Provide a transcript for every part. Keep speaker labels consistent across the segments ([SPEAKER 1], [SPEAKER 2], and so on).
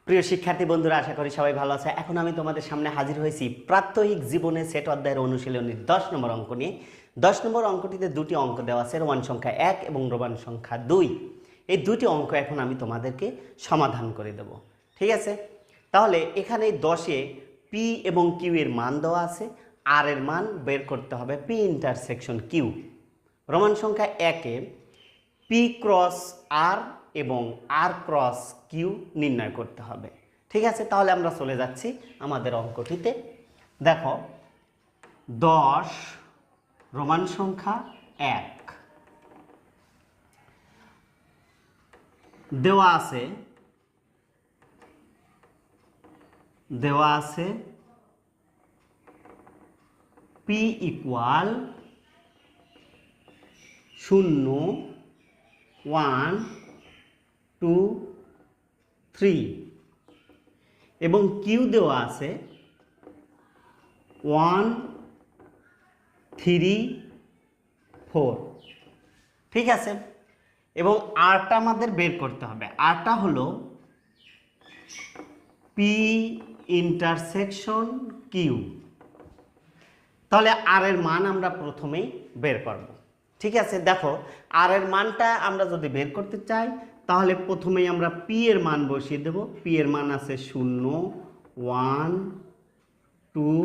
[SPEAKER 1] প্রিয় শিক্ষার্থী বন্ধুরা, আশা করি সবাই ভালো আছে। এখন আমি তোমাদের সামনে হাজির হয়েছি প্রাত্যহিক জীবনে সেট অধ্যায়ের অনুশীলনীর 10 নম্বর অঙ্ক নিয়ে। 10 নম্বর অঙ্কটিতে দুটি অঙ্ক দেওয়া আছে, রোমান সংখ্যা 1 এবং রোমান সংখ্যা 2। এই দুটি অঙ্ক এখন আমি তোমাদেরকে সমাধান করে দেব, ঠিক আছে? তাহলে এখানে 10-এ পি এবং কিউ এর মান দেওয়া আছে, আর এর মান বের করতে হবে পি ইন্টারসেকশন কিউ। রোমান সংখ্যা 1-এ পি ক্রস আর এবং আর ক্রস কিউ নির্ণয় করতে হবে, ঠিক আছে? তাহলে আমরা চলে যাচ্ছি আমাদের অঙ্কটিতে। দেখো, 10 রোমান সংখ্যা 1 দেওয়া আছে পি ইকুয়াল 0, 1, 2, 3 এবং কিউ দেওয়া আছে 1, 3, 4, ঠিক আছে? এবং আরটা আমাদের বের করতে হবে। আরটা হলো পি ইন্টারসেকশন কিউ। তাহলে আর এর মান আমরা প্রথমেই বের করব, ঠিক আছে? দেখো, আর এর মানটা আমরা যদি বের করতে চাই তাহলে প্রথমেই আমরা পি এর মান বসিয়ে দেব। পি এর মান আছে 0, 1, 2,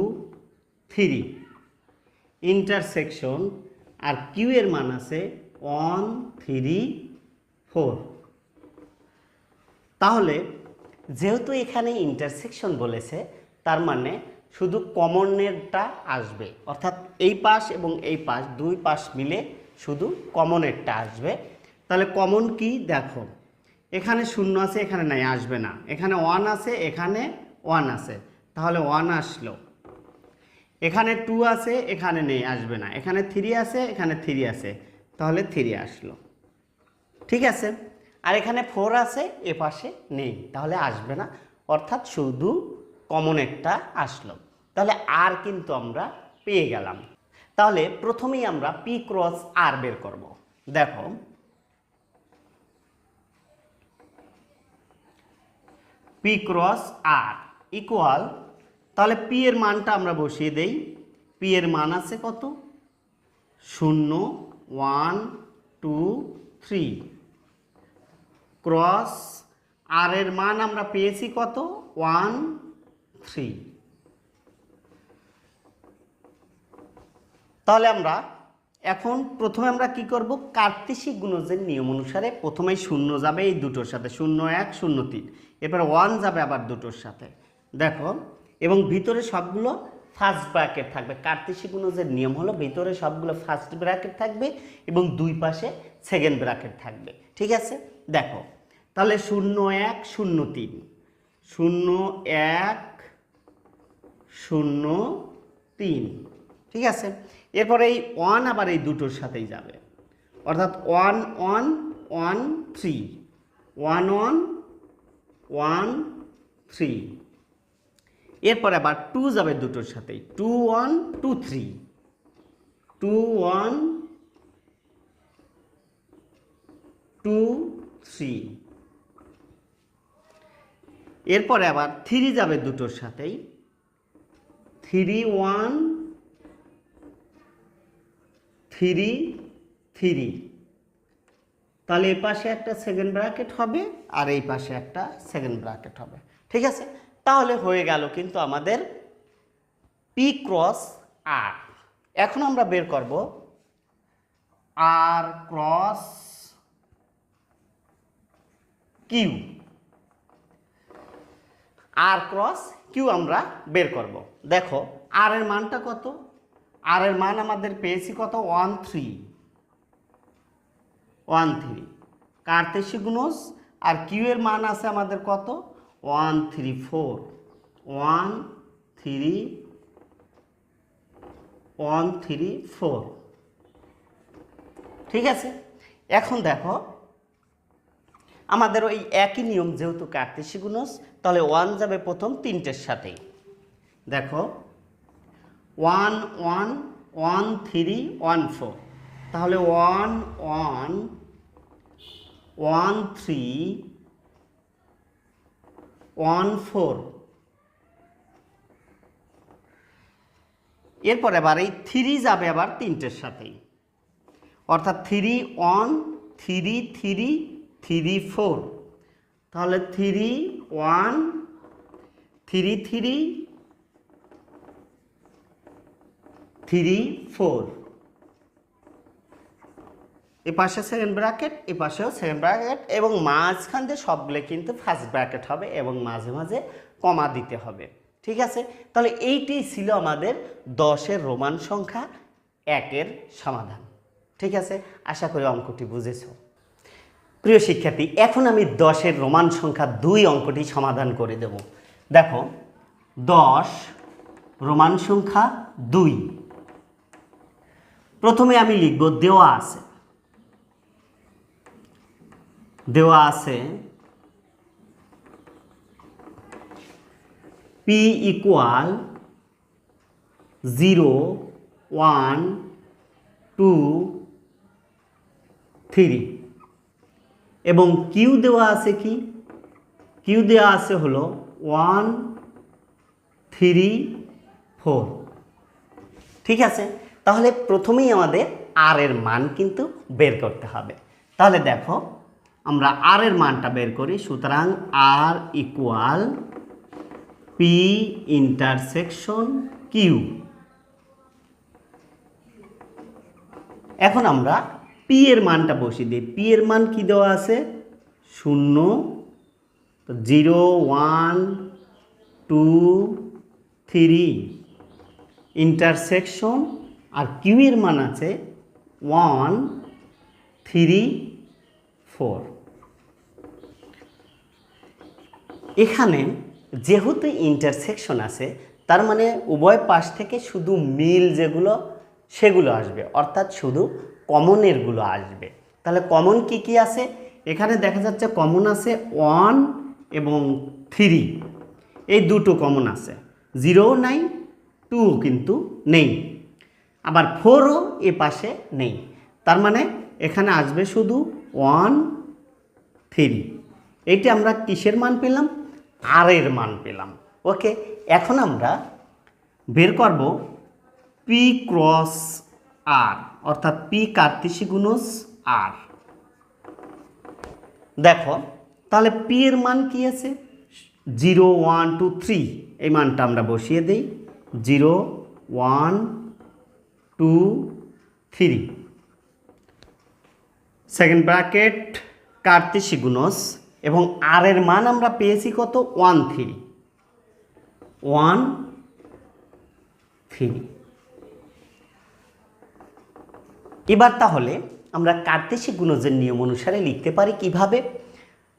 [SPEAKER 1] 3 ইন্টারসেকশন, আর কিউ এর মান আছে 1, 3, 4। তাহলে যেহেতু এখানে ইন্টারসেকশন বলেছে, তার মানে শুধু কমনেরটা আসবে, অর্থাৎ এই পাশ এবং এই পাশ, দুই পাশ মিলে শুধু কমনেরটা আসবে। তাহলে কমন কি? দেখো, এখানে 0 আছে, এখানে নাই, আসবে না। এখানে 1 আছে, এখানে 1 আছে, তাহলে 1 আসলো। এখানে 2 আছে, এখানে নেই, আসবে না। এখানে 3 আছে, এখানে 3 আছে, তাহলে 3 আসলো, ঠিক আছে? আর এখানে 4 আছে, এ পাশে নেই, তাহলে আসবে না, অর্থাৎ শুধু কমন একটা আসলো। তাহলে আর কিন্তু আমরা পেয়ে গেলাম। তাহলে প্রথমেই আমরা পি ক্রস আর বের করব। দেখো, পি ক্রস আর ইকুয়াল, তাহলে পি এর মানটা আমরা বসিয়ে দেই। পি এর মান আছে কত? 0, 1, 2, 3 ক্রস আর এর মান আমরা পেয়েছি কত? 1, 3। তাহলে আমরা এখন প্রথমে আমরা কি করব? কার্তেশিক গুণজের নিয়ম অনুসারে প্রথমেই 0 যাবে এই দুটোর সাথে, 0, 1, 0, 3, এরপর 1 যাবে আবার দুটোর সাথে, দেখো। এবং ভিতরে সবগুলো ফার্স্ট ব্র্যাকেট থাকবে। কার্তেশিক গুণজের নিয়ম হলো ভিতরে সবগুলো ফার্স্ট ব্র্যাকেট থাকবে এবং দুই পাশে সেকেন্ড ব্র্যাকেট থাকবে, ঠিক আছে? দেখো, তাহলে 0, 1, 0, 3, 0, 1, 0, 3, ঠিক আছে? এরপরে এই 1 আবার এই দুটোর সাথেই যাবে, অর্থাৎ 1, 1, 1, 3, 1, 1, 1, 3। এরপরে আবার 2 যাবে দুটোর সাথেই, 2, 1, 2, 3, 2, 1, 2, 3। এরপরে আবার 3 যাবে দুটোর সাথেই, 3, 1, 3, 3। তাহলে এই পাশে একটা সেকেন্ড ব্র্যাকেট হবে আর এই পাশে একটা সেকেন্ড ব্র্যাকেট হবে, ঠিক আছে? তাহলে হয়ে গেল কিন্তু আমাদের পি ক্রস আর। এখন আমরা বের করব আর ক্রস কিউ। আর ক্রস কিউ আমরা বের করব। দেখো, আর এর মানটা কত? আর এর মান আমাদের পেয়েছি কত? 1, 3, 1, 3 কার্তেশিক গুণজ। আর কিউ এর মান আছে আমাদের কত? 1, 3, 4, 1, 3, 1, 3, 4, ঠিক আছে? এখন দেখো, আমাদের ওই একই নিয়ম, যেহেতু কার্তেশিক গুণজ, তাহলে 1 যাবে প্রথম তিনটের সাথেই। দেখো, 1, 1, 1, 3, 1, 4, তাহলে 1, 1, 1, 3, 14। এরপর আবার এই 3 যাবে আবার 3টের সাথেই, অর্থাৎ 3 1 3 3 3 4। তাহলে 3 1 3 3 3 4। এ পাশে সেকেন্ড ব্র্যাকেট, এ পাশেও সেকেন্ড ব্র্যাকেট, এবং মাঝখান দিয়ে সবগুলো কিন্তু ফার্স্ট ব্র্যাকেট হবে এবং মাঝে মাঝে কমা দিতে হবে। ঠিক আছে, তাহলে এইটি ছিল আমাদের 10-এর রোমান সংখ্যা 1-এর সমাধান। ঠিক আছে, আশা করি অঙ্কটি বুঝেছো। প্রিয় শিক্ষার্থী, এখন আমি 10-এর রোমান সংখ্যা 2 অঙ্কটি সমাধান করে দেব। দেখো, 10 রোমান সংখ্যা 2। প্রথমে আমি লিখব দেওয়া আছে p ইকুয়াল 0 1 2 3 এবং কিউ দেওয়া আছে কি, কিউ দেওয়া আছে হলো 1 3 4। ঠিক আছে, তাহলে প্রথমেই আমাদের আর এর মান কিন্তু বের করতে হবে। তাহলে দেখো, আমরা আর এর মানটা বের করি। সুতরাং আর ইকুয়াল পি ইন্টারসেকশন কিউ। এখন আমরা পি এর মানটা বসিয়ে দিই। পি এর মান কি দেওয়া আছে? 0 0 1 2 3 ইন্টারসেকশন, আর কিউ এর মান আছে 1 3 4। এখানে যেহেতু ইন্টারসেকশন আছে, তার মানে উভয় পাশ থেকে শুধু মিল যেগুলো সেগুলো আসবে, অর্থাৎ শুধু কমনেরগুলো আসবে। তাহলে কমন কি কি আছে? এখানে দেখা যাচ্ছে কমন আছে 1 এবং 3, এই দুটো কমন আছে। 0ও নাই, 2ও কিন্তু নেই, আবার 4ও এ পাশে নেই। তার মানে এখানে আসবে শুধু 1 3। এইটি আমরা কিসের মান পেলাম? আর এর মান পেলাম। ওকে, এখন আমরা বের করব পি ক্রস আর, অর্থাৎ পি কার্তেশি গুণজ আর। দেখো, তাহলে পি এর মান কি আছে? 0 1 2 3, এই মানটা আমরা বসিয়ে দেই। 0 1 2 3 সেকেন্ড ব্র্যাকেট কার্তেশি গুণজ, এবং আর এর মান আমরা পেয়েছি কত? 1 3 1 3। এবার তাহলে আমরা কার্তেশি গুণজের নিয়ম অনুসারে লিখতে পারি কিভাবে?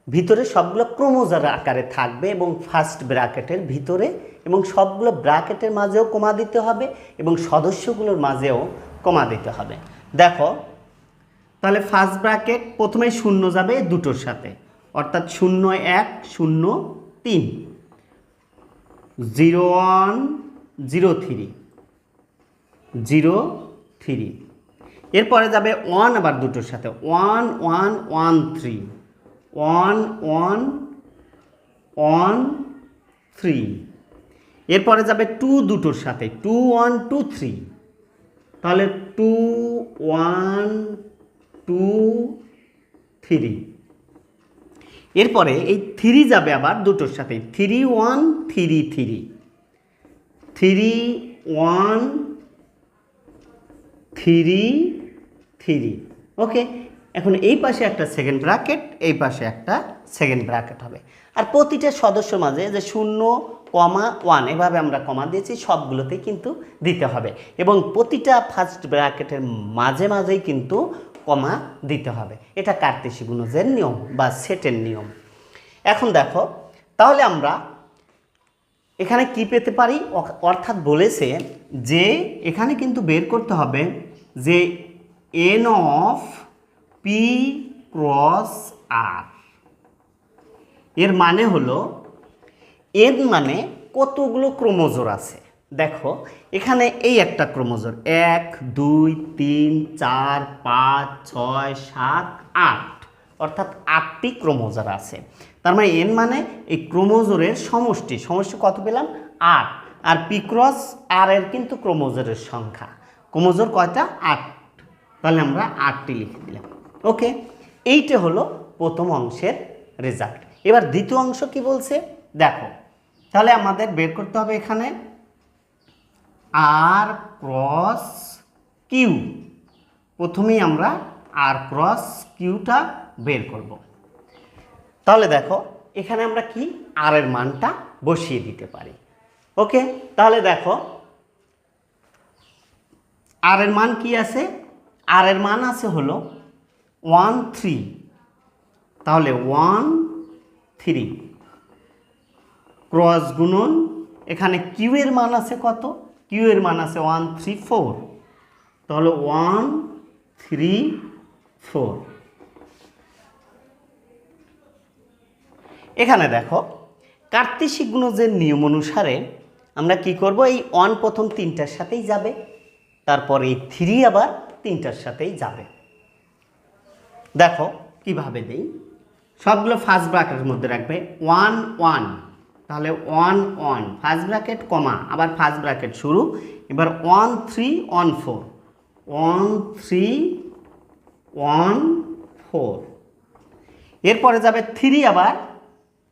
[SPEAKER 1] ভিতরে সবগুলো ক্রমজার আকারে থাকবে এবং ফার্স্ট ব্র্যাকেটের ভিতরে এবং সবগুলো ব্র্যাকেটের মাঝেও কমা দিতে হবে এবং সদস্যগুলোর মাঝেও কমা দিতে হবে। দেখো, তাহলে ফার্স্ট ব্র্যাকেট প্রথমে 0 যাবে দুটোর সাথে, অর্থাৎ 0 1 0 3 0 1 0 3 0 3। এরপরে যাবে 1 আবার দুটোর সাথে, 1 1 1 3 1 1 1 3। এরপরে যাবে 2 দুটোর সাথে, 2 1 2 3, তাহলে 2 1 2 3। এরপরে এই 3 যাবে আবার দুটোর সাথে, 3 1 3 3 3 1 3 3। ওকে, এখন এই পাশে একটা সেকেন্ড ব্র্যাকেট, এই পাশে একটা সেকেন্ড ব্র্যাকেট হবে। আর প্রতিটা সদস্য মাঝে যে 0 1 এভাবে আমরা কমা দিয়েছি, সবগুলোতেই কিন্তু দিতে হবে এবং প্রতিটা ফার্স্ট ব্র্যাকেটের মাঝে মাঝেই কিন্তু কমা দিতে হবে। এটা কার্তেশি গুণজের নিয়ম বা সেটের নিয়ম। এখন দেখো, তাহলে আমরা এখানে কি পেতে পারি? অর্থাৎ বলেছে যে এখানে কিন্তু বের করতে হবে যে এন অফ পি ক্রস আর, এর মানে হলো এন মানে কতগুলো ক্রোমোজোর আছে। দেখো, এখানে এই একটা ক্রোমোজোর 1 2 3 4 5 6 7 8, অর্থাৎ 8টি ক্রোমোজোর আছে। তার মানে এন মানে এই ক্রোমোজোরের সমষ্টি, সমষ্টি কত পেলাম 8, আর পি ক্রস আর এর কিন্তু ক্রোমোজোরের সংখ্যা, ক্রোমোজোর কয়টা 8, তাহলে আমরা 8টি লিখে দিলাম। ওকে, এইটা হলো প্রথম অংশের রেজাল্ট। এবার দ্বিতীয় অংশ কি বলছে দেখো, তাহলে আমাদের বের করতে হবে এখানে আর ক্রস কিউ। প্রথমেই আমরা আর ক্রস কিউটা বের করব। তাহলে দেখো এখানে আমরা কি আর এর মানটা বসিয়ে দিতে পারি। ওকে, তাহলে দেখো আর এর মান কি আছে, আর এর মান আছে হলো 1 3, তাহলে 1 3 ক্রস গুণন এখানে কিউ এর মান আছে কত, কিউ এর মান আছে 1 3 4, তাহলে 1 3 4। এখানে দেখো কার্তেশিক গুণজের নিয়ম অনুসারে আমরা কি করব, এই 1 প্রথম 3টার সাথেই যাবে, তারপর এই 3 আবার 3টার সাথেই যাবে। দেখো কিভাবে দেই, সবগুলো ফার্স্ট ব্র্যাকেটের মধ্যে রাখবে 1 1, তাহলে 1 1 ফার্স্ট ব্র্যাকেট কমা আবার ফার্স্ট ব্র্যাকেট শুরু, এবার 1 3 1 4 1 3 1 4, এরপরে যাবে 3 আবার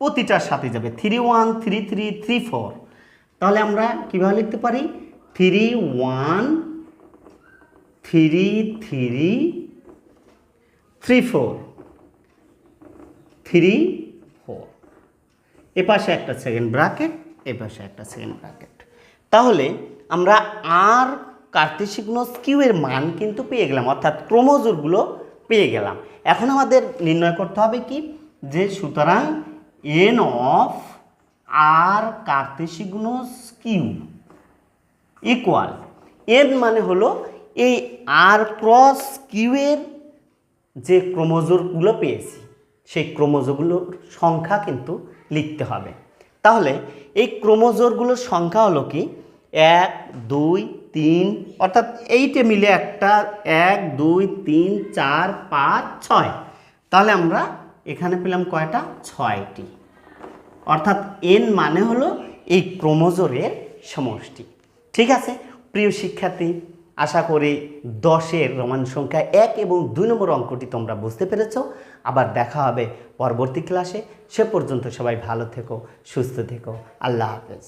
[SPEAKER 1] প্রতিটার সাথে যাবে 3 1 3 3 3 4, তাহলে আমরা কীভাবে লিখতে পারি 3 1 3 3 3 4 3 4, এ পাশে একটা সেকেন্ড ব্র্যাকেট, এ পাশে একটা সেকেন্ড ব্র্যাকেট। তাহলে আমরা আর কার্তেশিক গুণজ কিউ এর মান কিন্তু পেয়ে গেলাম, অর্থাৎ ক্রোমোজোরগুলো পেয়ে গেলাম। এখন আমাদের নির্ণয় করতে হবে কি, যে সুতরাং এন অফ আর কার্তেশিক গুণজ কিউ ইকুয়াল, এন মানে হলো এই আর ক্রস কিউ এর যে ক্রোমোজোরগুলো পেয়েছি সেই ক্রোমোজোরগুলোর সংখ্যা কিন্তু লিখতে হবে। তাহলে এই ক্রোমোজোরগুলোর সংখ্যা হলো কি 1 2 3, অর্থাৎ এইটে মিলে একটা 1 2 3 4 5 6, তাহলে আমরা এখানে পেলাম কয়টা 6টি, অর্থাৎ এন মানে হলো এই ক্রোমোজোরের সমষ্টি। ঠিক আছে প্রিয় শিক্ষার্থী, আশা করি 10-এর রোমান সংখ্যা 1 এবং 2 নম্বর অঙ্কটি তোমরা বুঝতে পেরেছ। আবার দেখা হবে পরবর্তী ক্লাসে, সে পর্যন্ত সবাই ভালো থেকো, সুস্থ থেকো, আল্লাহ হাফেজ।